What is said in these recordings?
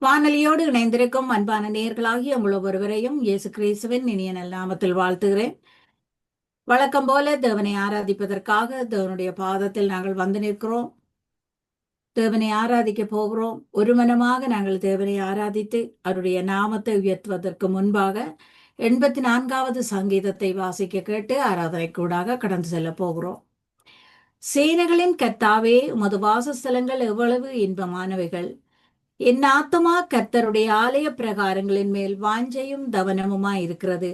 வானொலியோடு இணைந்திருக்கும் அன்பான நேயர்களாகிய உங்கள் ஒவ்வொருவரையும் இயேசு கிறிஸ்துவின் இனிய நல் நாமத்தில் வாழ்த்துகிறேன். வழக்கம் போல தேவனை ஆராதிப்பதற்காக தேவனுடைய பாதத்தில் நாங்கள் வந்து நிற்கிறோம். தேவனை ஆராதிக்க போகிறோம். ஒரு மனமாக நாங்கள் தேவனை ஆராதித்து அவருடைய நாமத்தை உயர்த்துவதற்கு முன்பாக 84வது சங்கீதத்தை வாசிக்க கேட்டு ஆராதனை கூடாக கடந்து செல்ல போகிறோம். சேனைகளின் கர்த்தாவே, உமது வாசஸ்தலங்கள் எவ்வளவு இன்பமானவைகள்! என் ஆத்துமா கர்த்தருடைய ஆலய பிரகாரங்களின் மேல் வாஞ்சையும் தவனமுமாய் இருக்கிறது.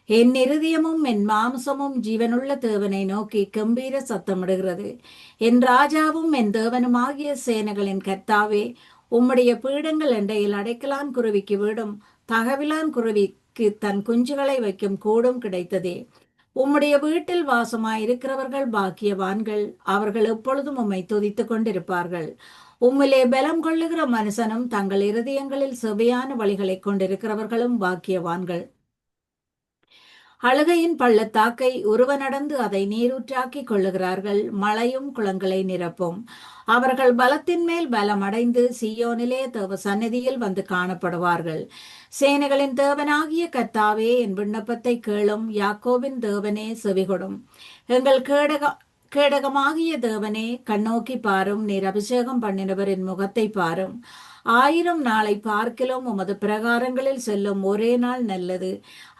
என் இருதயமும் என் மாம்சமும் ஜீவனுள்ள தேவனை நோக்கி கம்பீர சத்தமிடுகிறது. என் ராஜாவும் என் தேவனுமாகிய சேனைகளின் கர்த்தாவே, உம்முடைய பீடங்கள் எண்டையில் அடைக்கலான் குருவிக்கு வீடும் தகவிலான் குருவிக்கு தன் குஞ்சுகளை வைக்கும் கூடும் கிடைத்ததே. உம்முடைய வீட்டில் வாசமாய் இருக்கிறவர்கள் பாக்கியவான்கள். அவர்கள் எப்பொழுதும் உம்மை துதித்துக் கொண்டிருப்பார்கள். உம்மிலே பலம் கொள்ளுகிற மனுஷனும் தங்கள் இருதயங்களில் செவையான வழிகளை கொண்டிருக்கிறவர்களும் பாக்கியவான்கள். அழுகையின் பள்ளத்தாக்கை உருவ நடந்து அதை நீரூற்றாக்கி கொள்ளுகிறார்கள். மழையும் குளங்களை நிரப்பும். அவர்கள் பலத்தின் மேல் பலம் அடைந்து சீயோனிலே தேவ சந்நிதியில் வந்து காணப்படுவார்கள். சேனைகளின் தேவனாகிய கர்த்தாவே, என் விண்ணப்பத்தை கேளும். யாக்கோபின் தேவனே, செவிகொடும். எங்கள் கேடகமாகிய தேவனே, கண்ணோக்கி பாரும். நீர் அபிஷேகம் பண்ணினவரின் முகத்தை பாரும். 1000 நாளை பார்க்கிலும் உமது பிரகாரங்களில் செல்லும் ஒரே நாள் நல்லது.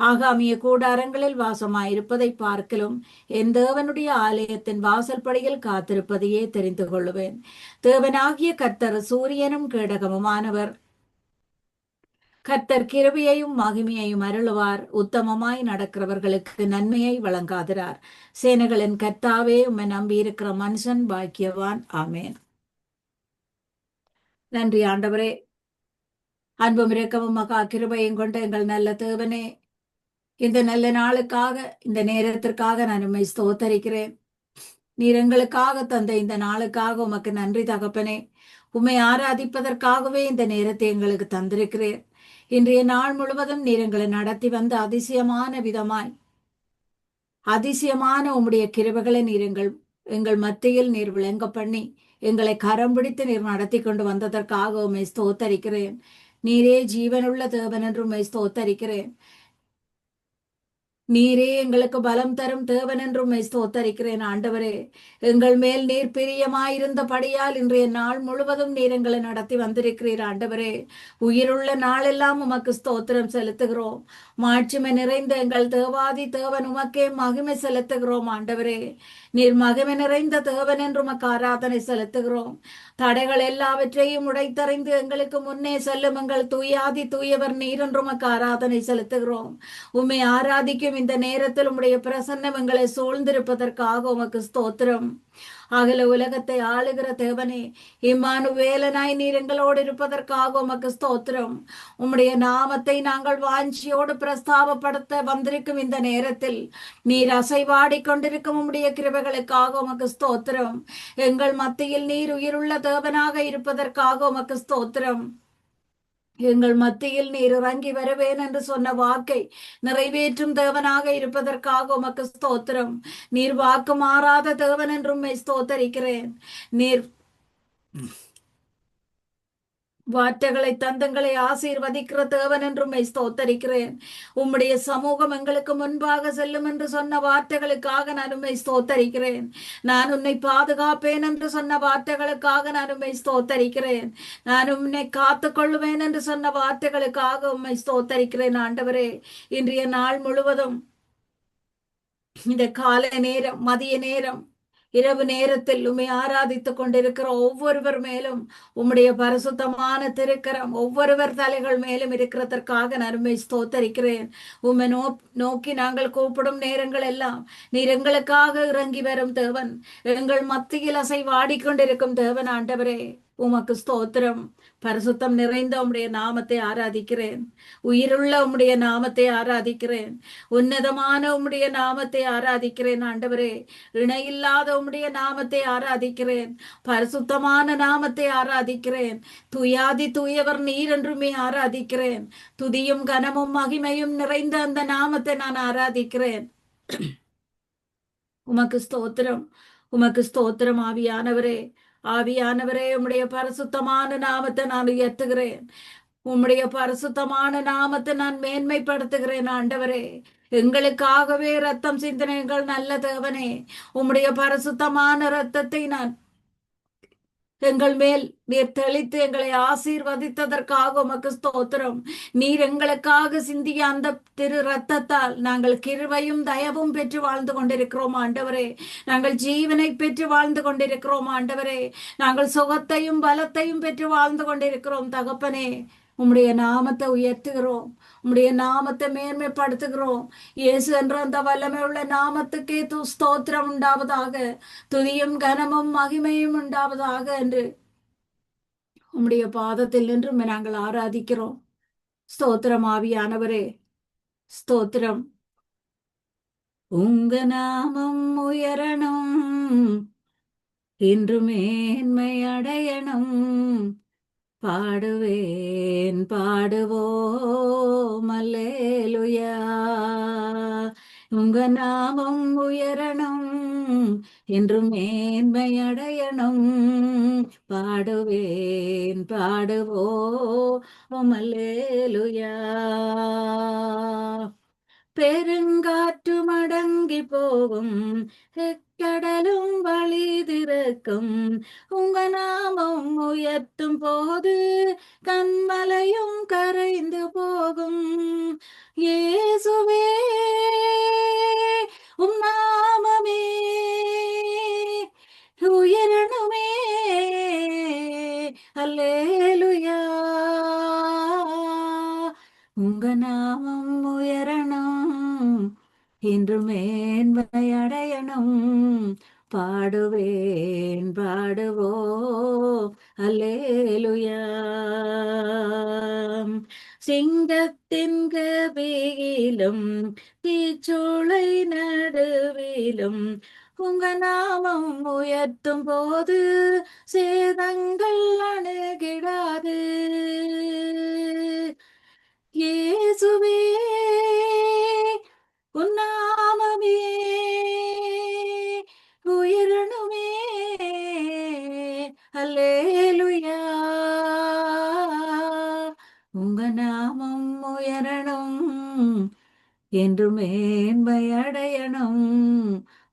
ஆகாமிய கூடாரங்களில் வாசமாயிருப்பதை பார்க்கிலும் என் தேவனுடைய ஆலயத்தின் வாசல்படியில் காத்திருப்பதையே தெரிந்து கொள்ளுவேன். தேவனாகிய கர்த்தர் சூரியனும் கேடகமுமானவர். கர்த்தர் கிருபையையும் மகிமையையும் அருளுவார். உத்தமமாய் நடக்கிறவர்களுக்கு நன்மையை வழங்காதிரார். சேனைகளின் கர்த்தாவே, உம்மை நம்பியிருக்கிற மனுஷன் பாக்கியவான். ஆமேன். நன்றி ஆண்டவரே. அன்பும் இரக்கமும் மகா கிருபையும் கொண்ட எங்கள் நல்ல தேவனே, இந்த நல்ல நாளுக்காக, இந்த நேரத்திற்காக நான் உம்மை ஸ்தோத்தரிக்கிறேன். நீர் எங்களுக்காக தந்த இந்த நாளுக்காக உமக்கு நன்றி தகப்பனே. உம்மை ஆராதிப்பதற்காகவே இந்த நேரத்தை எங்களுக்கு தந்திருக்கிறேன். இன்றைய நாள் முழுவதும் நீர் எங்களை நடத்தி வந்த அதிசயமான விதமாய், அதிசயமான உம்முடைய கிருபைகளை நீர் எங்கள் மத்தியில் நீர் விளங்க பண்ணி எங்களை கரம் பிடித்து நீர் நடத்தி கொண்டு வந்ததற்காக உம்மை ஸ்தோத்தரிக்கிறேன். நீரே ஜீவனுள்ள தேவன் என்று உம்மை ஸ்தோத்தரிக்கிறேன். நீரே எங்களுக்கு பலம் தரும் தேவன் என்று உம்மை ஸ்தோத்தரிக்கிறேன். ஆண்டவரே, எங்கள் மேல் நீர் பிரியமாயிருந்தபடியால் இன்றைய நாள் முழுவதும் நீர் எங்களை நடத்தி வந்திருக்கிறீர். ஆண்டவரே, உயிருள்ள நாளெல்லாம் உமக்கு ஸ்தோத்திரம் செலுத்துகிறோம். மாட்சிமை நிறைந்த எங்கள் தேவாதி தேவன் உமக்கே மகிமை செலுத்துகிறோம். ஆண்டவரே, நீர் மகிமை நிறைந்த தேவன் என்று உமக்கு ஆராதனை செலுத்துகிறோம். தடைகள் எல்லாவற்றையும் உடைத்தறிந்து எங்களுக்கு முன்னே செல்லும் எங்கள் தூயாதி தூயவர் நீர் என்று உமக்கு ஆராதனை செலுத்துகிறோம். உம்மை ஆராதிக்கும் இந்த நேரத்தில் உம்முடைய பிரசன்னம் எங்களை சூழ்ந்திருப்பதற்காக உமக்கு ஸ்தோத்திரம். அகல உலகத்தை ஆளுகிற தேவனே, இம்மானுவேலனாய் நீர் எங்களோடு இருப்பதற்காக உமக்கு ஸ்தோத்திரம். உம்முடைய நாமத்தை நாங்கள் வாஞ்சியோடு பிரஸ்தாபப்படுத்த வந்திருக்கும் இந்த நேரத்தில் நீர் அசைவாடி கொண்டிருக்கும் உம்முடைய கிருபைகளுக்காக உமக்கு ஸ்தோத்திரம். எங்கள் மத்தியில் நீர் உயிருள்ள தேவனாக இருப்பதற்காக உமக்கு ஸ்தோத்திரம். எங்கள் மத்தியில் நீர் இறங்கி வருவேன் என்று சொன்ன வாக்கை நிறைவேற்றும் தேவனாக இருப்பதற்காக உமக்கு ஸ்தோத்திரம். நீர் வாக்கு மாறாத தேவன் என்று உம்மை ஸ்தோத்தரிக்கிறேன். நீர் வார்த்தைகளை தந்தங்களை ஆசீர்வதிக்கிற தேவன் என்று உம்மை ஸ்தோத்தரிக்கிறேன். உம்முடைய சமூகம் எங்களுக்கு முன்பாக செல்லும் என்று சொன்ன வார்த்தைகளுக்காக நான் உம்மை ஸ்தோத்தரிக்கிறேன். நான் உன்னை பாதுகாப்பேன் என்று சொன்ன வார்த்தைகளுக்காக நான் உம்மை ஸ்தோத்தரிக்கிறேன். நான் உன்னை காத்து கொள்ளுவேன் என்று சொன்ன வார்த்தைகளுக்காக உம்மை ஸ்தோத்தரிக்கிறேன். ஆண்டவரே, இன்றைய நாள் முழுவதும் இந்த காலை நேரம், மதிய நேரம், இரவு நேரத்தில் உம்மை ஆராதித்துக் கொண்டிருக்கிற ஒவ்வொருவர் மேலும் உம்முடைய பரிசுத்தமான திருக்கரம் ஒவ்வொருவர் தலைகள் மேலும் இருக்கிறதற்காக நான் உம்மை ஸ்தோத்தரிக்கிறேன். உம்மை நோக்கி நாங்கள் கூப்பிடும் நேரங்கள் எல்லாம் நீர் எங்களுக்காக இறங்கி வரும் தேவன், எங்கள் மத்தியில் அசைவாடிக்கொண்டிருக்கும் தேவன். ஆண்டவரே, உமக்கு ஸ்தோத்திரம். பரிசுத்தம் நிறைந்த உம்முடைய நாமத்தை ஆராதிக்கிறேன். உயிருள்ள உம்முடைய நாமத்தை ஆராதிக்கிறேன். உன்னதமான உம்முடைய நாமத்தை ஆராதிக்கிறேன். ஆண்டவரே, இணையில்லாத உம்முடைய நாமத்தை ஆராதிக்கிறேன். பரிசுத்தமான நாமத்தை ஆராதிக்கிறேன். துயாதி தூயவர் நீர் என்றுமே ஆராதிக்கிறேன். துதியும் கனமும் மகிமையும் நிறைந்த அந்த நாமத்தை நான் ஆராதிக்கிறேன். உமக்கு ஸ்தோத்திரம், உமக்கு ஸ்தோத்திரம். ஆவியானவரே, ஆவியானவரே, உம்முடைய பரிசுத்தமான நாமத்தை நான் உயர்த்துகிறேன். உம்முடைய பரிசுத்தமான நாமத்தை நான் மேன்மைப்படுத்துகிறேன் ஆண்டவரே. எங்களுக்காகவே ரத்தம் சிந்தின எங்கள் நல்ல தேவனே, உம்முடைய பரிசுத்தமான ரத்தத்தை நான் எங்கள் மேல் நீர் தெளித்து எங்களை ஆசீர்வதித்ததற்காக உமக்கு ஸ்தோத்திரம். நீர் எங்களுக்காக சிந்திய அந்த திரு ரத்தத்தால் நாங்கள் கிருபையும் தயவும் பெற்று வாழ்ந்து கொண்டிருக்கிறோம் ஆண்டவரே. நாங்கள் ஜீவனை பெற்று வாழ்ந்து கொண்டிருக்கிறோம் ஆண்டவரே. நாங்கள் சுகத்தையும் பலத்தையும் பெற்று வாழ்ந்து கொண்டிருக்கிறோம் தகப்பனே. உம்முடைய நாமத்தை உயர்த்துகிறோம், உம்முடைய நாமத்தை மேன்மைப்படுத்துகிறோம். இயேசு என்ற அந்த வல்லமை உள்ள நாமத்துக்கே ஸ்தோத்திரம் உண்டாவதாக, துதியும் கனமும் மகிமையும் உண்டாவதாக என்று உம்முடைய பாதத்தில் நின்று நாங்கள் ஆராதிக்கிறோம். ஸ்தோத்திரம் ஆவியானவரே, ஸ்தோத்திரம். உங்க நாமம் உயரணும், இன்று மேன்மை அடையணும். பாடுவேன் பாடுவோம் அல்லேலூயா. உங்க நாமம் உயரணும், என்றும் மேன்மை அடையணும். பாடுவேன் பாடுவோம் அல்லேலூயா. பெருங்காற்றும் அடங்கி போகும், கடலும் வழி திறக்கும். உங்க நாமம் உயர்த்தும் போது கண்மலையும் கரைந்து போகும். இயேசுவே உம் நாமமே உயரணுமே, அல்லேலூயா. உங்க நாமம் உயரணும், இன்று மேன்மை அடையணும். பாடுவேன் பாடுவோம் அல்லேலூயா. சிங்கத்தின் கபியிலும் தீச்சூளை நடுவிலும் உங்க நாமம் உயர்த்தும் போது சேதங்கள் அணுகிடாது. இயேசுவே உன் நாமமே உயரணுமே, அல்லேலூயா. உங்க நாமம் உயரணும், என்று மேன்மை அடையணும்.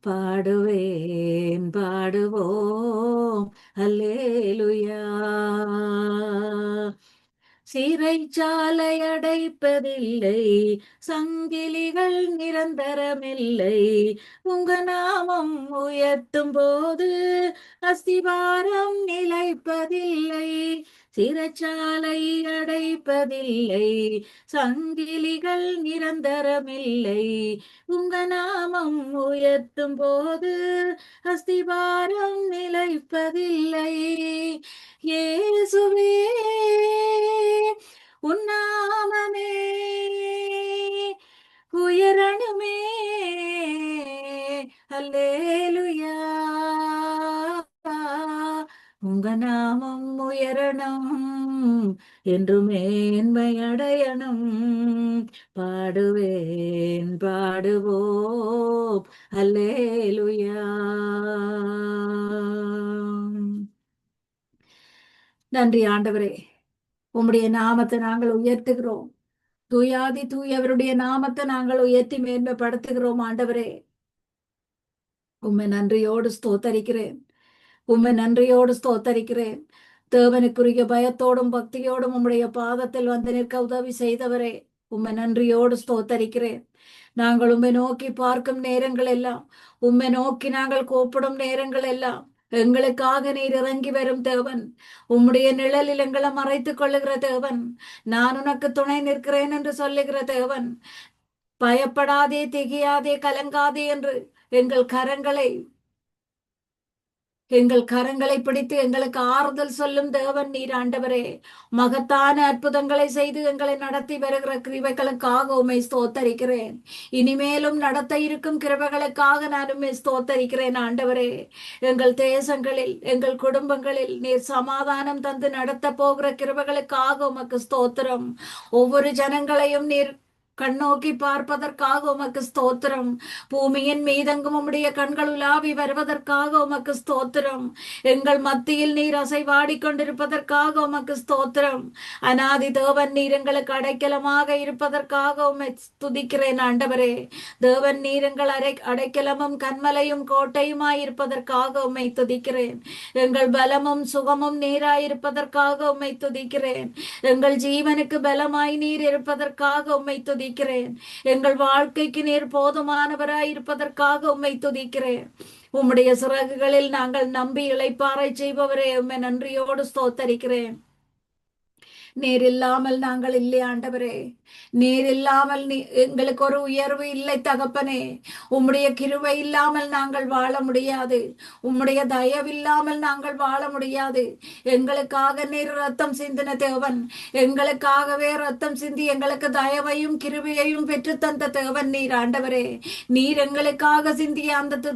பாடுவேன் பாடுவோம் அல்லேலூயா. சிறைச்சாலை அடைப்பதில்லை, சங்கிலிகள் நிரந்தரமில்லை. உங்க நாமம் உயர்த்தும் போது அஸ்திவாரம் நிலைப்பதில்லை. சிறைச்சாலை அடைப்பதில்லை, சங்கிலிகள் நிரந்தரமில்லை. உங்க நாமம் உயர்த்தும் போது அஸ்திவாரம் நிலைப்பதில்லை. இயேசுவே உன் நாமமே உயரணுமே, அல்லேலூயா. உங்க நாமம் உயரணும், என்று மேன்மை அடையணும். பாடுவேன் பாடுவோம் அல்லேலூயா. நன்றி ஆண்டவரே, உம்முடைய நாமத்தை நாங்கள் உயர்த்துகிறோம். தூயாதி தூயவருடைய நாமத்தை நாங்கள் உயர்த்தி மேன்மைப்படுத்துகிறோம் ஆண்டவரே. உம்மை நன்றியோடு ஸ்தோத்தரிக்கிறேன், உம்மை நன்றியோடு ஸ்தோத்தரிக்கிறேன். தேவனுக்குரிய பயத்தோடும் பக்தியோடும் உம்முடைய பாதத்தில் வந்து நிற்க உதவி செய்தவரே, உம்மை நன்றியோடு ஸ்தோத்தரிக்கிறேன். நாங்கள் உம்மை நோக்கி பார்க்கும் நேரங்கள் எல்லாம், உம்மை நோக்கி நாங்கள் கூப்பிடும் நேரங்கள் எல்லாம் எங்களுக்காக நீர் இறங்கி வரும் தேவன். உம்முடைய நிழலில் எங்களை மறைத்துக் கொள்ளுகிற தேவன். நான் உனக்கு துணை நிற்கிறேன் என்று சொல்லுகிற தேவன். பயப்படாதே, திகையாதே, கலங்காதே என்று எங்கள் கரங்களை பிடித்து எங்களுக்கு ஆறுதல் சொல்லும் தேவன் நீர் ஆண்டவரே. மகத்தான அற்புதங்களை செய்து எங்களை நடத்தி வருகிற கிருபைகளுக்காக உம்மை ஸ்தோத்தரிக்கிறேன். இனிமேலும் நடத்த இருக்கும் கிருபைகளுக்காக நான் உம்மை ஸ்தோத்தரிக்கிறேன் ஆண்டவரே. எங்கள் தேசங்களில், எங்கள் குடும்பங்களில் நீர் சமாதானம் தந்து நடத்த போகிற கிருபைகளுக்காக உமக்கு ஸ்தோத்திரம். ஒவ்வொரு ஜனங்களையும் நீர் கண்ணோக்கி பார்ப்பதற்காக உமக்கு ஸ்தோத்திரம். பூமியின் மீதெங்கும் உம்முடைய கண்கள் உலாவி வருவதற்காக உமக்கு ஸ்தோத்திரம். எங்கள் மத்தியில் நீர் அசைவாடி கொண்டிருப்பதற்காக உமக்கு ஸ்தோத்திரம். அநாதி தேவன் நீர் எங்களுக்கு அடைக்கலமாக இருப்பதற்காக உம்மை துதிக்கிறேன் ஆண்டவரே. தேவன் நீர் எங்கள் அடைக்கலமும் கண்மலையும் கோட்டையுமாய் இருப்பதற்காக உம்மை துதிக்கிறேன். எங்கள் பலமும் சுகமும் நீராயிருப்பதற்காக உம்மை துதிக்கிறேன். எங்கள் ஜீவனுக்கு பலமாய் நீர் இருப்பதற்காக உம்மை துதிக்கிறேன். எங்கள் வாழ்க்கைக்கு நீர் போதுமானவராய் இருப்பதற்காக உம்மை துதிக்கிறேன். உம்முடைய சிறகுகளில் நாங்கள் நம்பி இளைப்பாறை செய்பவரே, உம்மை நன்றியோடு ஸ்தோத்தரிக்கிறேன். நீர் இல்லாமல் நாங்கள் இல்லை ஆண்டவரே. நீர் இல்லாமல் எங்களுக்கு ஒரு உயர்வு இல்லை தகப்பனே. உம்முடைய கிருபை இல்லாமல் நாங்கள் வாழ முடியாது. உம்முடைய தயவில்லாமல் நாங்கள் வாழ முடியாது. எங்களுக்காக நீர் ரத்தம் சிந்தின தேவன். எங்களுக்காகவே ரத்தம் சிந்தி எங்களுக்கு தயவையும் கிருபையையும் பெற்று தந்த தேவன் நீர் ஆண்டவரே. நீர் எங்களுக்காக சிந்திய அந்த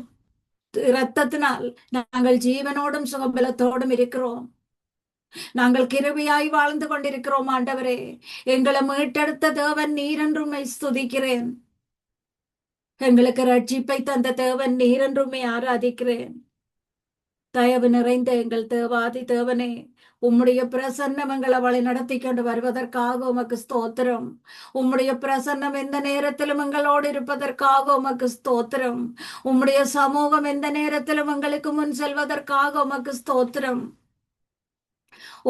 இரத்தத்தினால் நாங்கள் ஜீவனோடும் சுகபலத்தோடும் இருக்கிறோம். நாங்கள் கிருபையாய் வாழ்ந்து கொண்டிருக்கிறோம் ஆண்டவரே. எங்களை மீட்டெடுத்த தேவன் நீர் என்றும் ஸ்துதிக்கிறேன். எங்களுக்கு ரட்சிப்பை தந்த தேவன் நீர் என்றும் ஆராதிக்கிறேன். தயவு நிறைந்த எங்கள் தேவாதி தேவனே, உம்முடைய பிரசன்னம் எங்களை வழி நடத்தி கொண்டு வருவதற்காக உமக்கு ஸ்தோத்திரம். உம்முடைய பிரசன்னம் எந்த நேரத்திலும் எங்களோடு இருப்பதற்காக உமக்கு ஸ்தோத்திரம். உம்முடைய சமூகம் எந்த நேரத்திலும் எங்களுக்கு முன் செல்வதற்காக உமக்கு ஸ்தோத்திரம்.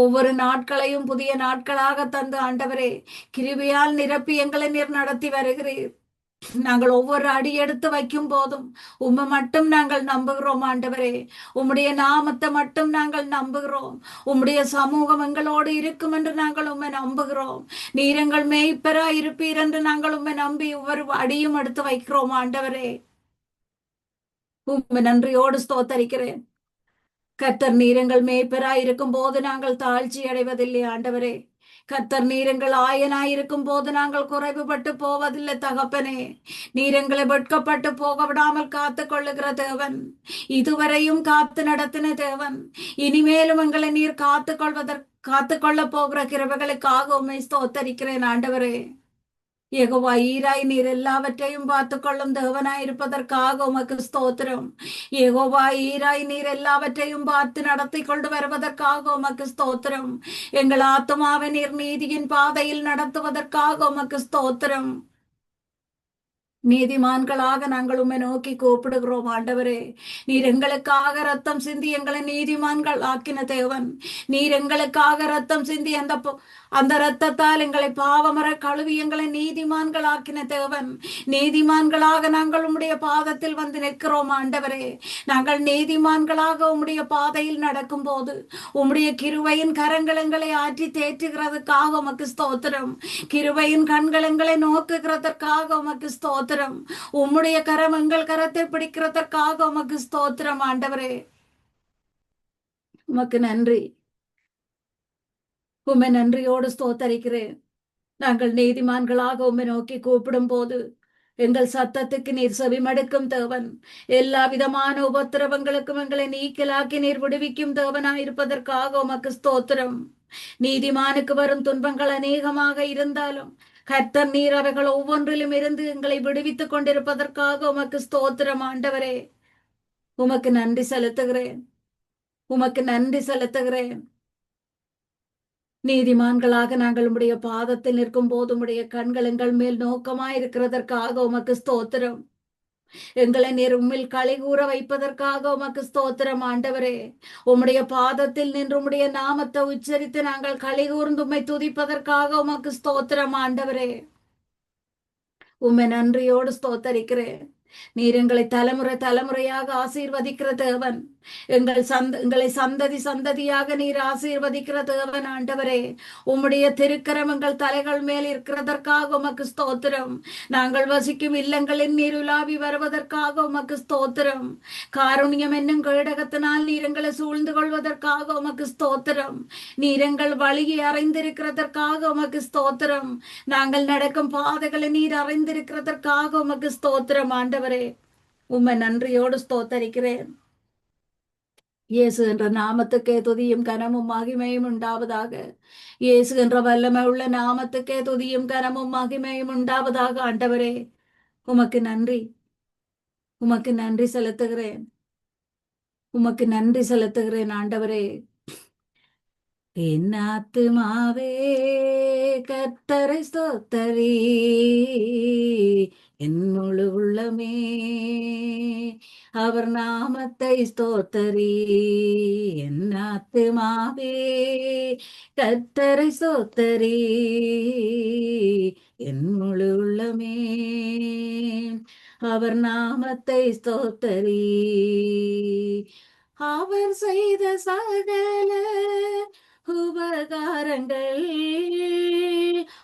ஒவ்வொரு நாட்களையும் புதிய நாட்களாக தந்து ஆண்டவரே, கிருபையால் நிரப்பி எங்களை நீர் நடத்தி வருகிறீர். நாங்கள் ஒவ்வொரு அடி எடுத்து வைக்கும் போதும் உம்மை மட்டும் நாங்கள் நம்புகிறோம் ஆண்டவரே. உம்முடைய நாமத்தை மட்டும் நாங்கள் நம்புகிறோம். உம்முடைய சமூகம் எங்களோடு இருக்கும் என்று நாங்கள் உம்மை நம்புகிறோம். நீர் எங்கள் மேய்ப்பராய் இருப்பீர் என்று நாங்கள் உம்மை நம்பி ஒவ்வொரு அடியும் எடுத்து வைக்கிறோம் ஆண்டவரே. உம்மை நன்றியோடு ஸ்தோத்தரிக்கிறேன். கர்த்தர் நீரங்கள் மேய்ப்பராய் இருக்கும் போது நாங்கள் தாழ்ச்சி அடைவதில்லை ஆண்டவரே. கர்த்தர் நீரங்கள் ஆயனாயிருக்கும் போது நாங்கள் குறைவுபட்டு போவதில்லை தகப்பனே. நீரங்களை வெட்கப்பட்டு போக விடாமல் காத்து கொள்ளுகிற தேவன், இதுவரையும் காத்து நடத்தின தேவன், இனிமேலும் எங்களை நீர் காத்து கொள்ள போகிற கிருபைகளுக்காக உம்மை ஸ்தோத்தரிக்கிறேன் ஆண்டவரே. யெகோவா ஈராய் நீர் எல்லாவற்றையும் பார்த்து கொள்ளும் தேவனாய் இருப்பதற்காக உமக்கு ஸ்தோத்திரம். யெகோவா ஈராய் நீர் எல்லாவற்றையும் பார்த்து நடத்தி கொண்டு வருவதற்காக உமக்கு ஸ்தோத்திரம். எங்கள் ஆத்துமாவை நீர் நீதியின் பாதையில் நடத்துவதற்காக உமக்கு ஸ்தோத்திரம். நீதிமான்களாக நாங்கள் உம்மை நோக்கி கூப்பிடுகிறோம் ஆண்டவரே. நீர் எங்களுக்காக ரத்தம் சிந்தி எங்களை நீதிமான்கள் ஆக்கின தேவன். நீர் எங்களுக்காக ரத்தம் சிந்தி அந்த ரத்தத்தால் எங்களை பாவமர கழுவி எங்களை நீதிமான்கள் ஆக்கின தேவன். நீதிமான்களாக நாங்கள் உம்முடைய பாதத்தில் வந்து நிற்கிறோம் ஆண்டவரே. நாங்கள் நீதிமான்களாக உம்முடைய பாதையில் நடக்கும் போது உம்முடைய கிருபையின் கரங்கள் எங்களை ஆற்றி தேற்றுகிறதுக்காக உமக்கு ஸ்தோத்திரம். கிருபையின் கண்கள் எங்களை நோக்குகிறதற்காக உமக்கு ஸ்தோத்திரம். உம்முடைய கரம் எங்கள் கரத்தை பிடிக்கிறதற்காக உமக்கு ஸ்தோத்திரம் ஆண்டவரே. உமக்கு நன்றி. உம்மை நன்றியோடு ஸ்தோத்தரிக்கிறேன். நாங்கள் நீதிமான்களாக உம்மை நோக்கி கூப்பிடும் போது எங்கள் சத்தத்துக்கு நீர் செவிமடுக்கும் தேவன். எல்லா விதமான உபத்திரவங்களுக்கும் எங்களை நீக்கலாக்கி நீர் விடுவிக்கும் தேவனாயிருப்பதற்காக உமக்கு ஸ்தோத்திரம். நீதிமானுக்கு வரும் துன்பங்கள் அநேகமாக இருந்தாலும் கர்த்தர் நீர் அவைகள் ஒவ்வொன்றிலும் இருந்து எங்களை விடுவித்துக் கொண்டிருப்பதற்காக உமக்கு ஸ்தோத்திரம் ஆண்டவரே. உமக்கு நன்றி செலுத்துகிறேன். உமக்கு நன்றி செலுத்துகிறேன். நீதிமான்களாக நாங்கள் உம்முடைய பாதத்தில் நிற்கும் போது உம்முடைய கண்கள் எங்கள் மேல் நோக்கமாயிருக்கிறதற்காக உமக்கு ஸ்தோத்திரம். எங்களை நீர் உம்மில் களி கூற வைப்பதற்காக உமக்கு ஸ்தோத்திரம் ஆண்டவரே. உம்முடைய பாதத்தில் நின்று உம்முடைய நாமத்தை உச்சரித்து நாங்கள் களி கூர்ந்து உம்மை துதிப்பதற்காக உமக்கு ஸ்தோத்திரம் ஆண்டவரே. உம்மை நன்றியோடு ஸ்தோத்தரிக்கிறேன். நீர் எங்களை தலைமுறை தலைமுறையாக ஆசீர்வதிக்கிற தேவன். எங்களை சந்ததி சந்ததியாக நீர் ஆசீர்வதிக்கிற தேவன் ஆண்டவரே. உம்முடைய திருக்கரம் எங்கள் தலைகள் மேல் இருக்கிறதற்காக உமக்கு ஸ்தோத்திரம். நாங்கள் வசிக்கும் இல்லங்களில் நீர் உலாவி வருவதற்காக உமக்கு ஸ்தோத்திரம். காருண்யம் என்னும் கேடகத்தினால் நீர் எங்களை சூழ்ந்து கொள்வதற்காக உமக்கு ஸ்தோத்திரம். நீர் எங்கள் வழியை அறிந்திருக்கிறதற்காக உமக்கு ஸ்தோத்திரம். நாங்கள் நடக்கும் பாதைகளை நீர் அறிந்திருக்கிறதற்காக உமக்கு ஸ்தோத்திரம் ஆண்டவரே. உம்மை நன்றியோடு ஸ்தோத்தரிக்கிறேன். இயேசு என்ற நாமத்துக்கே துதியும் கனமும் மகிமையும் உண்டாவதாக. இயேசு என்ற வல்லமை உள்ள நாமத்துக்கே துதியும் கனமும் மகிமையும் உண்டாவதாக. ஆண்டவரே, உமக்கு நன்றி. உமக்கு நன்றி செலுத்துகிறேன். உமக்கு நன்றி செலுத்துகிறேன் ஆண்டவரே. என் ஆத்துமாவே கர்த்தரை ஸ்தோத்தரி, என் முழு உள்ளமே அவர் நாமத்தை ஸ்தோத்தரி. என் ஆத்துமாவே கர்த்தரை ஸ்தோத்தரி, என் முழு உள்ளமே அவர் நாமத்தை ஸ்தோத்தரி. அவர் செய்த சகல உபகாரங்கள்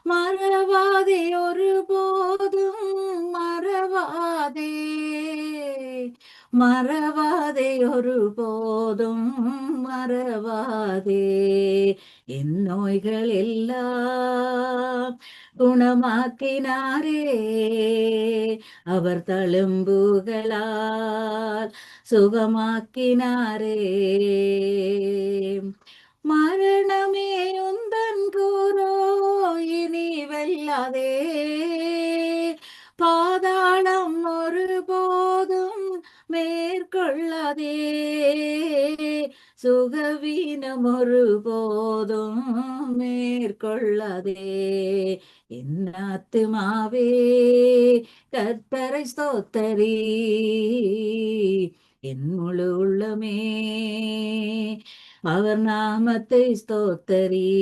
மறவாதே, ஒருபோதும் மறவாதே, மறவாதே, ஒருபோதும் மறவாதே. என் நோய்கள் எல்லாம் குணமாக்கினாரே, அவர் தழும்புகளால் சுகமாக்கினாரே. மரணமே உந்தன் கூரோ, இனி வெல்லாதே, பாதாளம் ஒருபோதும் மேற்கொள்ளாதே, சுகவீனம் ஒருபோதும் மேற்கொள்ளாதே. என் ஆத்துமாவே கர்த்தரை ஸ்தோத்தரி, என் முழு உள்ளமே அவர் நாமத்தை ஸ்தோத்தரி.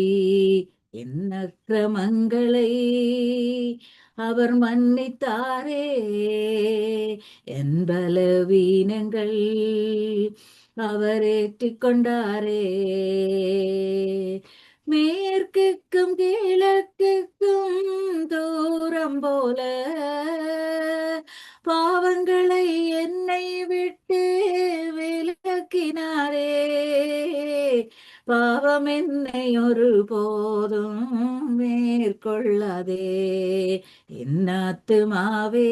என் அக்கிரமங்களை அவர் மன்னித்தாரே, என் பலவீனங்கள் அவர் ஏற்றிக்கொண்டாரே. மேற்குக்கும் கிழக்குக்கும் தூரம் போல பாவங்களை என்னை விட்டு விலக்கினாரே, பாவம் என்னை ஒருபோதும் மேற்கொள்ளாதே. என் ஆத்துமாவே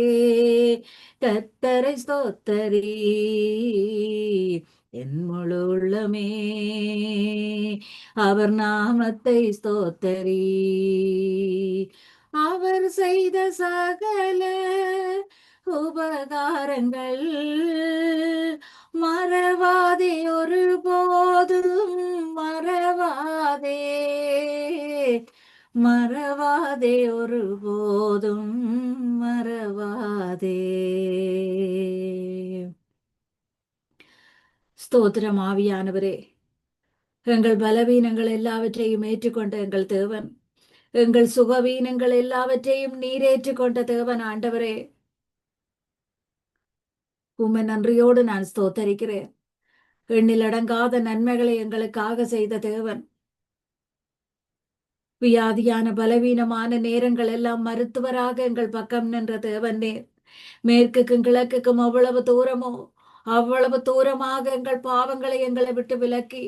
கர்த்தரை ஸ்தோத்தரி, என் முழு உள்ளமே அவர் நாமத்தை ஸ்தோத்தரி. அவர் செய்த சகல உபகாரங்கள் மறவாதே, ஒருபோதும் மறவாதே, மறவாதே, ஒருபோதும் மறவாதே. ஸ்தோத்திரம் ஆவியானவரே. எங்கள் பலவீனங்கள் எல்லாவற்றையும் ஏற்றுக்கொண்ட எங்கள் தேவன், எங்கள் சுகவீனங்கள் எல்லாவற்றையும் நீர் ஏற்றுக்கொண்ட தேவன் ஆண்டவரே, உம்மை நன்றியோடு நான் ஸ்தோத்தரிக்கிறேன். எண்ணிலடங்காத நன்மைகளை எங்களுக்காக செய்த தேவன், வியாதியான பலவீனமான நேரங்கள் எல்லாம் மருத்துவராக எங்கள் பக்கம் நின்ற தேவன் நேர். மேற்குக்கும் கிழக்குக்கும் அவ்வளவு தூரமோ அவ்வளவு தூரமாக எங்கள் பாவங்களை எங்களை விட்டு விலக்கி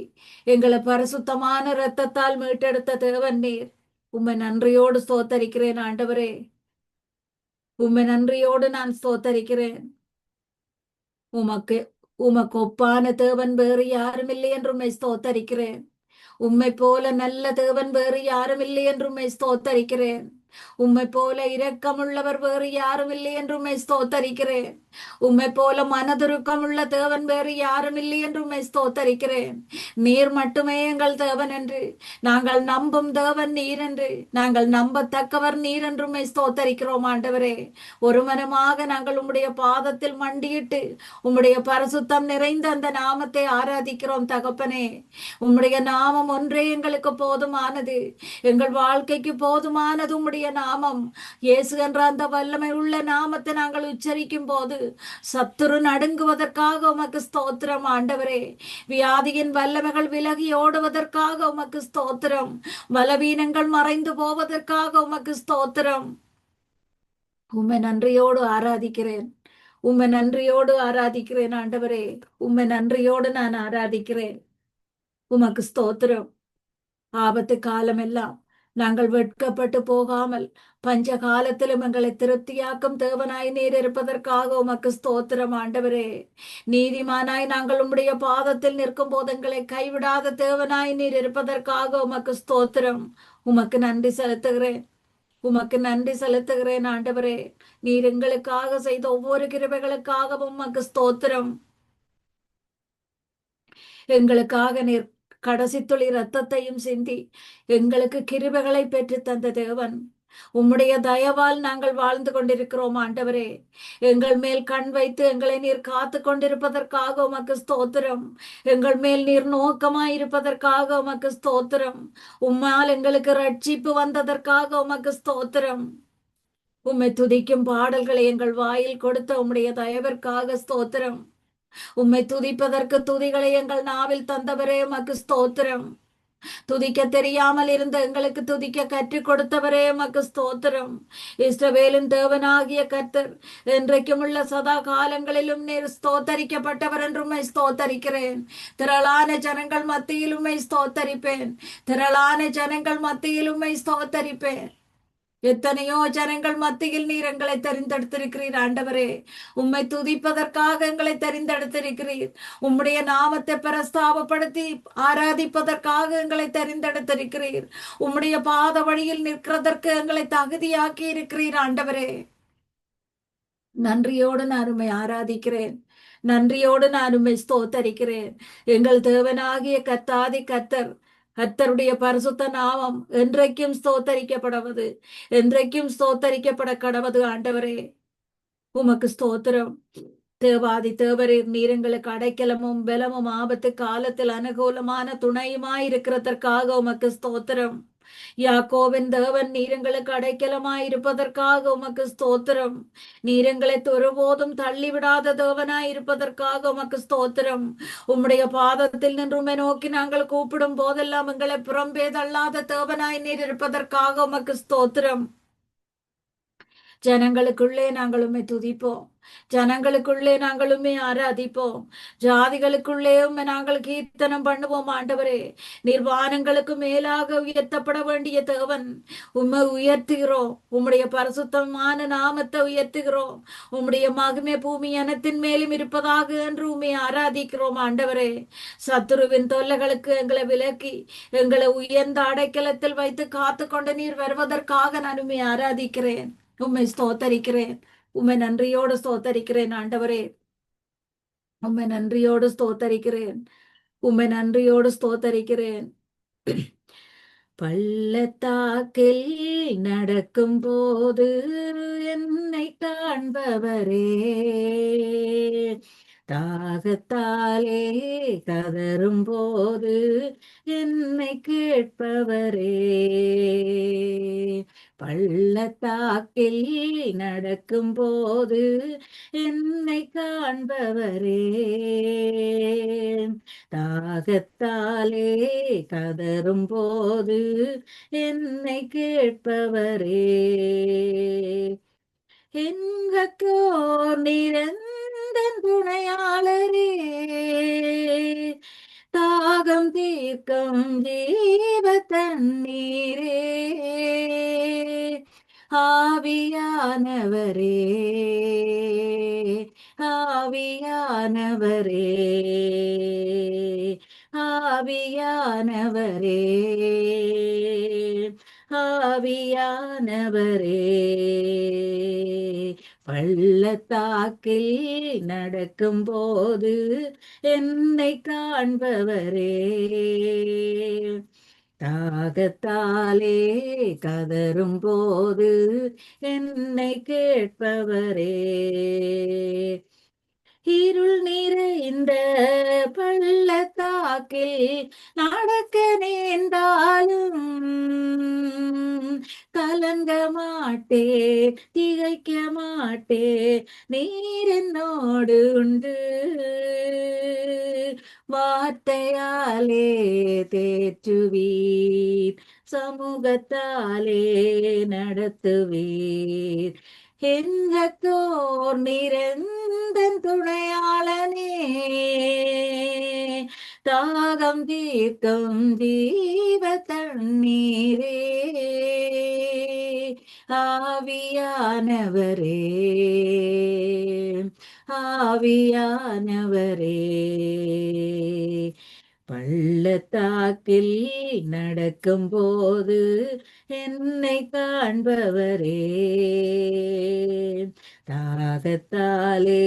எங்களை பரிசுத்தமான இரத்தத்தால் மீட்டெடுத்த தேவன் நீர். உம்மை நன்றியோடு ஸ்தோத்தரிக்கிறேன் ஆண்டவரே. உம்மை நன்றியோடு நான் ஸ்தோத்தரிக்கிறேன். உமக்கு உமக்கு ஒப்பான தேவன் வேறு யாரும் இல்லை என்று உம்மை ஸ்தோத்தரிக்கிறேன். உம்மை போல நல்ல தேவன் வேறு யாரும் இல்லை என்று உம்மை ஸ்தோத்தரிக்கிறேன். உம்மை போல இரக்கமுள்ளவர் வேறு யாரும் இல்லை என்று உம்மை ஸ்தோத்தரிக்கிறேன். உம்மை போல மனதுருக்கம் உள்ள தேவன் வேறு யாரும் இல்லை என்று உம்மை ஸ்தோத்தரிக்கிறேன். நீர் மட்டுமே எங்கள் தேவன் என்று, நாங்கள் நம்பும் தேவன் நீர் என்று, நாங்கள் நம்பத்தக்கவர் நீர் என்று உம்மை ஸ்தோத்தரிக்கிறோம் ஆண்டவரே. ஒரு மனமாக நாங்கள் உம்முடைய பாதத்தில் மண்டியிட்டு உம்முடைய பரிசுத்தம் நிறைந்த அந்த நாமத்தை ஆராதிக்கிறோம் தகப்பனே. உம்முடைய நாமம் ஒன்றே எங்களுக்கு போதுமானது, எங்கள் வாழ்க்கைக்கு போதுமானது உம்முடைய நாமம். இயேசு என்ற அந்த வல்லமை உள்ள நாமத்தை நாங்கள் உச்சரிக்கும் போது சத்துரு நடுங்குவதற்காக உமக்கு ஸ்தோத்திரம் ஆண்டவரே. வியாதியின் வல்லமைகள் விலகி ஓடுவதற்காக உமக்கு ஸ்தோத்திரம். பலவீனங்கள் மறைந்து போவதற்காக உமக்கு ஸ்தோத்திரம். உம்மை நன்றியோடு ஆராதிக்கிறேன். உம்மை நன்றியோடு ஆராதிக்கிறேன் ஆண்டவரே. உம்மை நன்றியோடு நான் ஆராதிக்கிறேன். உமக்கு ஸ்தோத்திரம். ஆபத்து காலம் எல்லாம் நாங்கள் வெட்கப்பட்டு போகாமல் பஞ்ச காலத்திலும் எங்களை திருப்தியாக்கும் தேவனாய் நீர் இருப்பதற்காக உமக்கு ஸ்தோத்திரம் ஆண்டவரே. நீதிமானாய் நாங்கள் உம்முடைய பாதத்தில் நிற்கும் போது எங்களை கைவிடாத தேவனாய் நீர் இருப்பதற்காக உமக்கு ஸ்தோத்திரம். உமக்கு நன்றி செலுத்துகிறேன். உமக்கு நன்றி செலுத்துகிறேன் ஆண்டவரே. நீர் எங்களுக்காக செய்த ஒவ்வொரு கிருபைகளுக்காகவும் உமக்கு ஸ்தோத்திரம். எங்களுக்காக நீர் கடைசி துளி ரத்தத்தையும் சிந்தி எங்களுக்கு கிருபைகளை பெற்று தந்த தேவன். உம்முடைய தயவால் நாங்கள் வாழ்ந்து கொண்டிருக்கிறோம் ஆண்டவரே. எங்கள் மேல் கண் வைத்து எங்களை நீர் காத்து கொண்டிருப்பதற்காக உமக்கு ஸ்தோத்திரம். எங்கள் மேல் நீர் நோக்கமாய் இருப்பதற்காக உமக்கு ஸ்தோத்திரம். உம்மால் எங்களுக்கு ரட்சிப்பு வந்ததற்காக உமக்கு ஸ்தோத்திரம். உம்மை துதிக்கும் பாடல்களை எங்கள் வாயில் கொடுத்த உம்முடைய தயவிற்காக ஸ்தோத்திரம். உம்மை துதிப்பதற்கு துதிகளை எங்கள் நாவில் தந்தவரே உமக்கு ஸ்தோத்திரம். துதிக்க தெரியாமல் இருந்த எங்களுக்கு துதிக்க கற்றுக் கொடுத்தவரே உமக்கு ஸ்தோத்திரம். இஸ்ரவேலின் தேவனாகிய கர்த்தர் என்றைக்கும் உள்ள சதா காலங்களிலும் நீர் ஸ்தோத்தரிக்கப்பட்டவர் என்று உம்மை ஸ்தோத்தரிக்கிறேன். திரளான ஜனங்கள் மத்தியில் உம்மை ஸ்தோத்தரிப்பேன். திரளான ஜனங்கள் மத்தியில் உம்மை ஸ்தோத்தரிப்பேன். எத்தனையோ ஜனங்கள் மத்தியில் நீர் எங்களை தெரிந்தெடுத்திருக்கிறீர் ஆண்டவரே. உம்மை துதிப்பதற்காக எங்களை தெரிந்தெடுத்திருக்கிறீர். உம்முடைய நாமத்தை பிரஸ்தாபப்படுத்தி ஆராதிப்பதற்காக எங்களை தெரிந்தெடுத்திருக்கிறீர். உம்முடைய பாத வழியில் நிற்கிறதற்கு எங்களை தகுதியாக்கி இருக்கிறீர் ஆண்டவரே. நன்றியோடு நான் உம்மை ஆராதிக்கிறேன். நன்றியோடு நான் உம்மை ஸ்தோத்தரிக்கிறேன். எங்கள் தேவனாகிய கர்த்தாதி கர்த்தர், கர்த்தருடைய பரிசுத்த நாமம் என்றைக்கும் ஸ்தோத்தரிக்கப்படுவது, என்றைக்கும் ஸ்தோத்தரிக்கப்பட கடவது ஆண்டவரே. உமக்கு ஸ்தோத்திரம். தேவாதி தேவரீர் நீர் எங்களுக்கு அடைக்கலமும் பலமும் ஆபத்து காலத்தில் அனுகூலமான துணையுமாய் இருக்கிறதற்காக உமக்கு ஸ்தோத்திரம். யாக்கோவின் தேவன் நீர் எங்களுக்கு அடைக்கலமாய் இருப்பதற்காக உமக்கு ஸ்தோத்திரம். நீர் எங்களை ஒருபோதும் தள்ளிவிடாத தேவனாய் இருப்பதற்காக உமக்கு ஸ்தோத்திரம். உம்முடைய பாதத்தில் நின்று உம்மை நோக்கி நாங்கள் கூப்பிடும் போதெல்லாம் எங்களை புறம்பே தள்ளாத தேவனாய் நீர் இருப்பதற்காக உமக்கு ஸ்தோத்திரம். ஜனங்களுக்குள்ளே நாங்கள் உம்மை துதிப்போம். ஜனங்களுக்குள்ளே நாங்கள் உம்மை ஆராதிப்போம். ஜாதிகளுக்குள்ளே உம்மை நாங்கள் கீர்த்தனம் பண்ணுவோம் ஆண்டவரே. நிர்வாணங்களுக்கு மேலாக உயர்த்தப்பட வேண்டிய தேவன், உம்மை உயர்த்துகிறோம். உம்முடைய பரிசுத்தமான நாமத்தை உயர்த்துகிறோம். உம்முடைய மகிமை பூமி அனைத்தின் மேலும் இருப்பதாக என்று உம்மை ஆராதிக்கிறோம் ஆண்டவரே. சத்துருவின் தொல்லைகளுக்கு எங்களை விலக்கி எங்களை உயர்ந்த அடைக்கலத்தில் வைத்து காத்து கொண்டு நீர் வருவதற்காக நான் உம்மை ஆராதிக்கிறேன். உம்மை ஸ்தோத்தரிக்கிறேன். உம்மை நன்றியோடு ஸ்தோத்தரிக்கிறேன் ஆண்டவரே. உம்மை நன்றியோடு ஸ்தோத்தரிக்கிறேன். உம்மை நன்றியோடு ஸ்தோத்தரிக்கிறேன். பள்ளத்தாக்கில் நடக்கும் போது என்னை காண்பவரே, தாகத்தாலே கதரும் போது என்னை கேட்பவரே. பள்ளத்தாக்கில் நடக்கும் போது என்னை காண்பவரே, தாகத்தாலே கதரும் போது என்னை கேட்பவரே. எங்கோர் நிரந்தன் துணையாளரே, தாகம் தீர்க்கும் ஜீவ தண்ணீரே, ஆவியானவரே, ஆவியானவரே, ஆவியானவரே, ஆவியானவரே. பள்ளத்தாக்கில் நடக்கும் போது என்னை காண்பவரே, தாகத்தாலே கதரும் போது என்னை கேட்பவரே. இருள் நிறைந்த பள்ளத்தாக்கில் நடக்க நேர்ந்தாலும் கலங்க மாட்டே, திகைக்க மாட்டே, நீர் என்னோடு உண்டு. வார்த்தையாலே தேற்றுவீர், சமூகத்தாலே நடத்துவீர். எங்கோர் நிரந்தன் துணையாளனே, தாகம் தீர்க்கும் ஜீவ தண்ணீரே, ஆவியானவரே, ஆவியானவரே, பள்ளத்தாக்கில் நடக்கும்போது என்னை காண்பவரே, தாகத்தாலே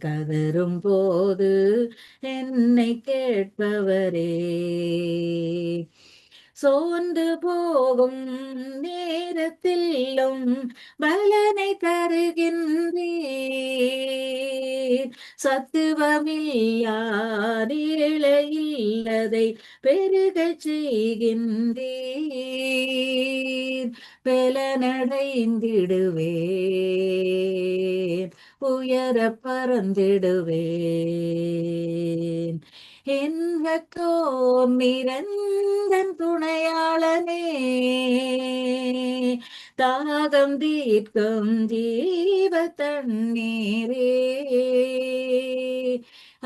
கதரும் போது என்னை கேட்பவரே, சோர்ந்து போகும் நேரத்திலும் பலனை தருகின்றீர், சத்துவமில்லா நிலையில் அதை பெருகச் செய்கின்றீர், பலனடைந்திடுவேன், உயர பறந்திடுவேன், என் வற்றோர் நிரந்தன் துணையாளனே, தாகம் தீர்க்கும் ஜீவ தண்ணீரே,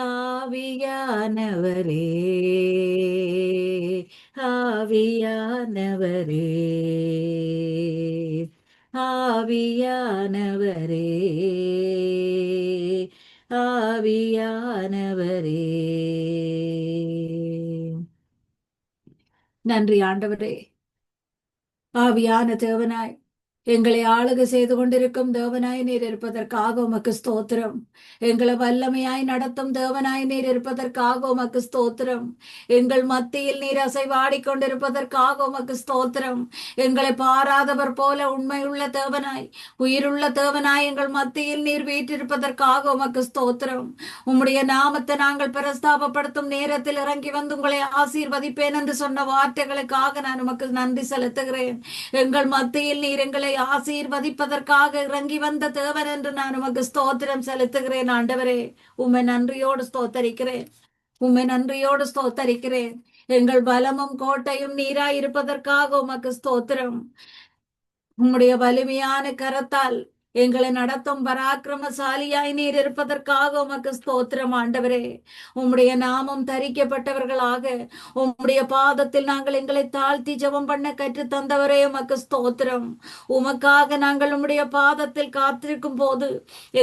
ஆவியானவரே, ஆவியானவரே, ஆவியானவரே, ஆவியானவரே. நன்றி ஆண்டவரே. ஆவியான தேவனாய் எங்களை ஆளுகை செய்து கொண்டிருக்கும் தேவனாய் நீர் இருப்பதற்காக உமக்கு ஸ்தோத்திரம். எங்களை வல்லமையாய் நடத்தும் தேவனாய் நீர் இருப்பதற்காக உமக்கு ஸ்தோத்திரம். எங்கள் மத்தியில் நீர் அசைவாடி கொண்டிருப்பதற்காக உமக்கு ஸ்தோத்திரம். எங்களை பாராதவர் போல உண்மையுள்ள தேவனாய், உயிருள்ள தேவனாய் எங்கள் மத்தியில் நீர் வீற்றிருப்பதற்காக உமக்கு ஸ்தோத்திரம். உம்முடைய நாமத்தை நாங்கள் பிரஸ்தாபப்படுத்தும் நேரத்தில் இறங்கி வந்து உங்களை ஆசீர்வதிப்பேன் என்று சொன்ன வார்த்தைகளுக்காக நான் உமக்கு நன்றி செலுத்துகிறேன். எங்கள் மத்தியில் நீர் எங்களை ஆசீர்வதிப்பதற்காக இறங்கி வந்த தேவன் என்று நான் உமக்கு ஸ்தோத்திரம் செலுத்துகிறேன். ஆண்டவரே, உம்மை நன்றியோடு ஸ்தோத்தரிக்கிறேன், உம்மை நன்றியோடு ஸ்தோத்தரிக்கிறேன். எங்கள் பலமும் கோட்டையும் நீராய் இருப்பதற்காக உமக்கு ஸ்தோத்திரம். உம்முடைய வலிமையான கரத்தால் எங்களை நடத்தும் பராக்கிரமசாலியாய் நீர் இருப்பதற்காக உமக்கு ஸ்தோத்திரம். ஆண்டவரே, உம்முடைய நாமம் தரிக்கப்பட்டவர்களாக உம்முடைய பாதத்தில் நாங்கள் எங்களை தாழ்த்தி ஜெபம் பண்ண கற்று தந்தவரே உமக்கு ஸ்தோத்திரம். உமக்காக நாங்கள் உம்முடைய பாதத்தில் காத்திருக்கும் போது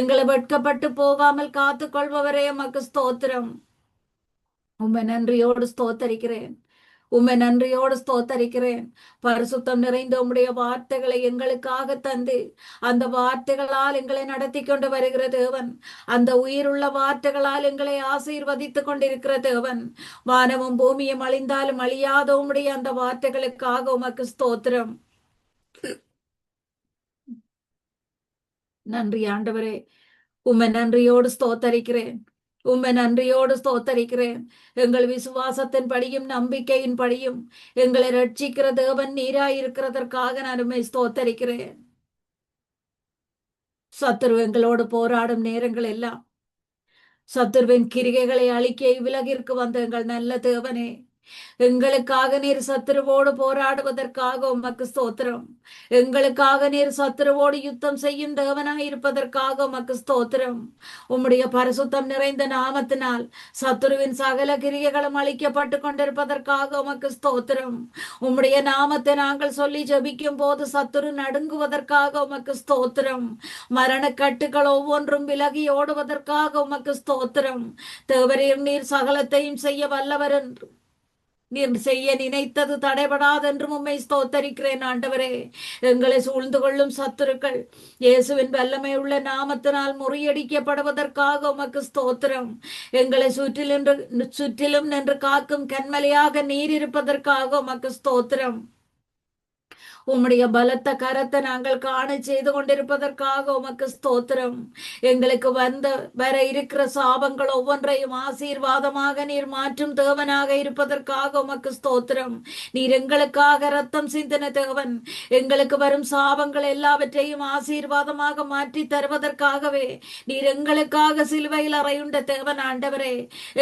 எங்களை வெட்கப்பட்டு போகாமல் காத்து கொள்பவரே உமக்கு ஸ்தோத்திரம். உம்மை நன்றியோடு ஸ்தோத்தரிக்கிறேன், உம்மை நன்றியோடு ஸ்தோத்தரிக்கிறேன். பரிசுத்தம் நிறைந்த உம்முடைய வார்த்தைகளை எங்களுக்காக தந்து அந்த வார்த்தைகளால் எங்களை நடத்தி கொண்டு வருகிற தேவன், அந்த உயிருள்ள வார்த்தைகளால் எங்களை ஆசீர்வதித்துக் கொண்டிருக்கிற தேவன், வானமும் பூமியும் அழிந்தாலும் அழியாத உம்முடைய அந்த வார்த்தைகளுக்காக உமக்கு ஸ்தோத்திரம். நன்றி ஆண்டவரே, உம்மை நன்றியோடு ஸ்தோத்தரிக்கிறேன், உம்மை நன்றியோடு ஸ்தோத்தரிக்கிறேன். எங்கள் விசுவாசத்தின் படியும் நம்பிக்கையின் படியும் எங்களை ரட்சிக்கிற தேவன் நீராயிருக்கிறதற்காக நான் உம்மை ஸ்தோத்தரிக்கிறேன். சத்துரு எங்களோடு போராடும் நேரங்கள் எல்லாம் சத்துருவின் கிரிகைகளை அழிக்க விலகிற்கு வந்த எங்கள் நல்ல தேவனே, எங்களுக்காக நீர் சத்துருவோடு போராடுவதற்காக உமக்கு ஸ்தோத்திரம். எங்களுக்காக நீர் சத்துருவோடு யுத்தம் செய்யும் தேவனாய் இருப்பதற்காக உமக்கு ஸ்தோத்திரம். உம்முடைய பரிசுத்தம் நிறைந்த நாமத்தினால் சத்துருவின் சகல கிரியைகளும் அழிக்கப்பட்டு கொண்டிருப்பதற்காக உமக்கு ஸ்தோத்திரம். உம்முடைய நாமத்தை நாங்கள் சொல்லி ஜபிக்கும் போது சத்துரு நடுங்குவதற்காக உமக்கு ஸ்தோத்திரம். மரண கட்டுகள் ஒவ்வொன்றும் விலகி ஓடுவதற்காக உமக்கு ஸ்தோத்திரம். தேவரீர் நீர் சகலத்தையும் செய்ய வல்லவர் என்றும் நீர் செய்ய நினைத்தது தடைபடாதென்றும் உம்மை ஸ்தோத்தரிக்கிறேன். ஆண்டவரே, எங்களை சூழ்ந்து கொள்ளும் சத்துருக்கள் இயேசுவின் வல்லமை உள்ள நாமத்தினால் முறியடிக்கப்படுவதற்காக உமக்கு ஸ்தோத்திரம். எங்களை சுற்றிலும் நின்று காக்கும் கண்மலையாக நீர் இருப்பதற்காக உமக்கு ஸ்தோத்திரம். உம்முடைய பலத்த கரத்தை நாங்கள் காண செய்து கொண்டிருப்பதற்காக உமக்கு ஸ்தோத்திரம். எங்களுக்கு வர இருக்கிற சாபங்கள் ஒவ்வொன்றையும் ஆசீர்வாதமாக நீர் மாற்றும் தேவனாக இருப்பதற்காக உமக்கு ஸ்தோத்திரம். நீர் எங்களுக்காக ரத்தம் சிந்தின தேவன், எங்களுக்கு வரும் சாபங்கள் எல்லாவற்றையும் ஆசீர்வாதமாக மாற்றி தருவதற்காகவே நீர் எங்களுக்காக சிலுவையில் அறையுண்ட தேவன். ஆண்டவரே,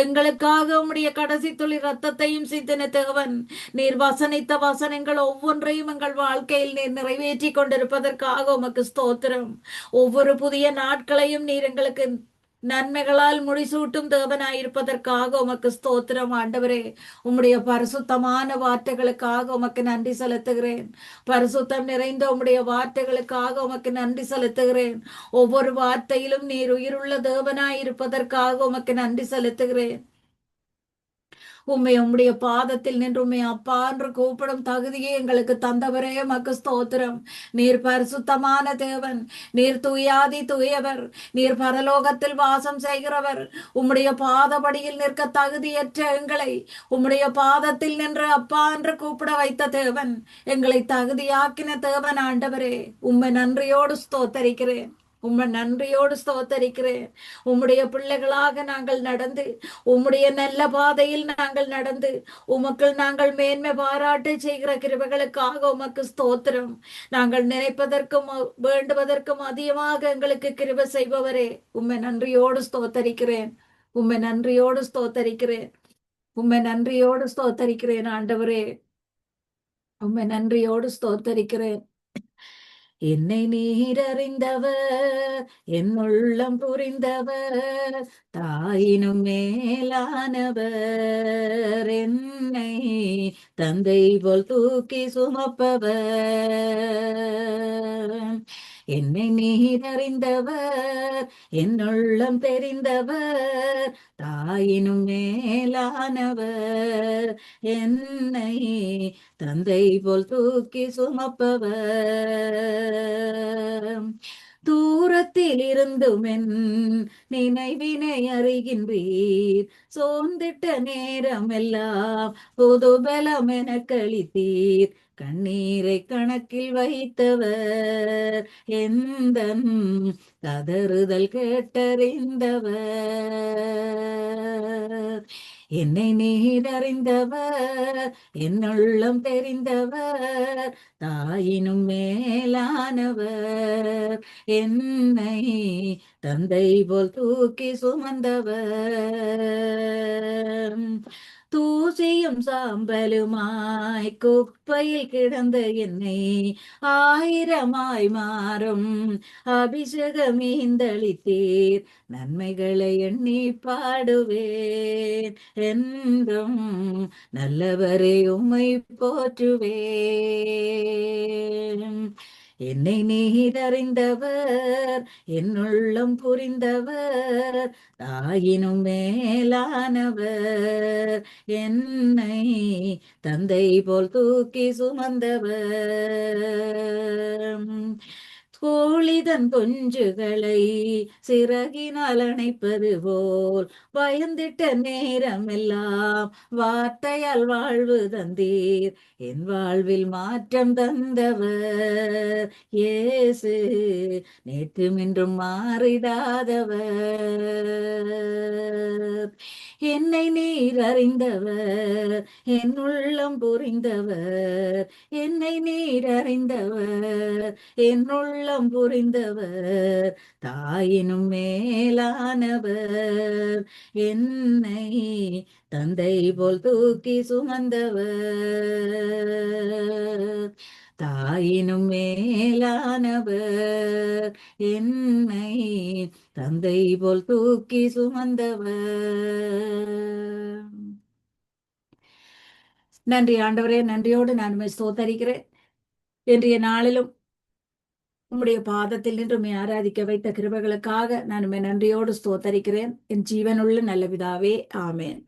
எங்களுக்காக உம்முடைய கடைசி துளி ரத்தத்தையும் சிந்தின தேவன். நீர் வசனித்த வசனங்கள் ஒவ்வொன்றையும் எங்கள் வாழ்க்கையில் நீர் நிறைவேற்றி கொண்டிருப்பதற்காக உமக்கு ஸ்தோத்திரம். ஒவ்வொரு புதிய நாட்களையும் நீர் எங்களுக்கு நன்மைகளால் முடிசூட்டும் தேவனாயிருப்பதற்காக உமக்கு ஸ்தோத்திரம் ஆண்டவரே. உம்முடைய பரிசுத்தமான வார்த்தைகளுக்காக உமக்கு நன்றி செலுத்துகிறேன். பரிசுத்தம் நிறைந்த உம்முடைய வார்த்தைகளுக்காக உமக்கு நன்றி செலுத்துகிறேன். ஒவ்வொரு வார்த்தையிலும் நீர் உயிருள்ள தேவனாயிருப்பதற்காக உமக்கு நன்றி செலுத்துகிறேன். உம்முடைய பாதத்தில் நின்று உம்மை அப்பா என்று கூப்பிடும் தகுதியை எங்களுக்கு தந்தவரே உமக்கு ஸ்தோத்திரம். நீர் பரிசுத்தமான தேவன், நீர் தூயாதி தூயவர், நீர் பரலோகத்தில் வாசம் செய்கிறவர். உம்முடைய பாதபடியில் நிற்க தகுதியற்ற எங்களை உம்முடைய பாதத்தில் நின்று அப்பா என்று கூப்பிட வைத்த தேவன், எங்களை தகுதியாக்கின தேவன் ஆண்டவரே. உம்மை நன்றியோடு ஸ்தோத்தரிக்கிறேன். உம்மை நன்றியோடு ஸ்தோத்தரிக்கிறேன். உம்முடைய பிள்ளைகளாக நாங்கள் நடந்து, உம்முடைய நல்ல பாதையில் நாங்கள் நடந்து, உமக்கு நாங்கள் மேன்மை பாராட்டு செய்கிற கிருபைகளுக்காக உமக்கு ஸ்தோத்திரம். நாங்கள் நினைப்பதற்கும் வேண்டுவதற்கும் அதிகமாக எங்களுக்கு கிருபை செய்பவரே, உம்மை நன்றியோடு ஸ்தோத்தரிக்கிறேன். உம்மை நன்றியோடு ஸ்தோத்தரிக்கிறேன். உம்மை நன்றியோடு ஸ்தோத்தரிக்கிறேன் ஆண்டவரே. உம்மை நன்றியோடு ஸ்தோத்தரிக்கிறேன். என்னை நீர் அறிந்தவர், என் உள்ளம் புரிந்தவர், தாயினும் மேலானவர், என்னை தந்தை போல் தூக்கி சுமப்பவர். என்னை நீர் அறிந்தவர், என் உள்ளம் தெரிந்தவர், தாயினும் மேலானவர், என்னை தந்தை போல் தூக்கி சுமப்பவர். தூரத்தில் இருந்தும் என் நினைவினை அறிகின்றீர். சோர்ந்திட்ட நேரம் எல்லாம் புது பலம் என கழித்தீர். கண்ணீரை கணக்கில் வைத்தவர், எந்த கதறுதல் கேட்டறிந்தவர். என்னை நீர் அறிந்தவர், என் உள்ளம் தெரிந்தவர், தாயினும் மேலானவர், என்னை தந்தை போல் தூக்கி சுமந்தவர். தூசியும் சாம்பலுமாய் குப்பையில் கிடந்த என்னை ஆயிரமாய் மாறும் அபிஷேகமீந்தளித்தீர். நன்மைகளை எண்ணி பாடுவேன், என்றும் நல்லவரே உம்மை போற்றுவேன். என்னை நீர் அறிந்தவர், என் உள்ளம் புரிந்தவர், தாயினும் மேலானவர், என்னை தந்தை போல் தூக்கி சுமந்தவர். கோழிதன் குஞ்சுகளை சிறகினால் அணைப்பது போல் பயந்திட்ட நேரம் எல்லாம் வார்த்தையால் வாழ்வு தந்தீர். என் வாழ்வில் மாற்றம் தந்தவர் இயேசு, நேற்றும் இன்றும் மாறிடாதவர். என்னை நீர் அறிந்தவர், என் உள்ளம் புரிந்தவர், என்னை நீர் அறிந்தவர், என் உள்ளம் புரிந்தவர், தாயினும் மேலானவர், என்னை தந்தை போல் தூக்கி சுமந்தவர். தாயினும் மேலானவர், என்னை தந்தை போல் தூக்கி சுமந்தவர். நன்றி ஆண்டவரே. நன்றியோடு நான் ஸ்தோத்தரிக்கிறேன். இன்றைய நாளிலும் உம்முடைய பாதத்தில் நின்று உம்மை ஆராதிக்க வைத்த கிருபைகளுக்காக நான் நன்றியோடு ஸ்தோத்தரிக்கிறேன். என் ஜீவனுள்ள நல்ல பிதாவே, ஆமேன்.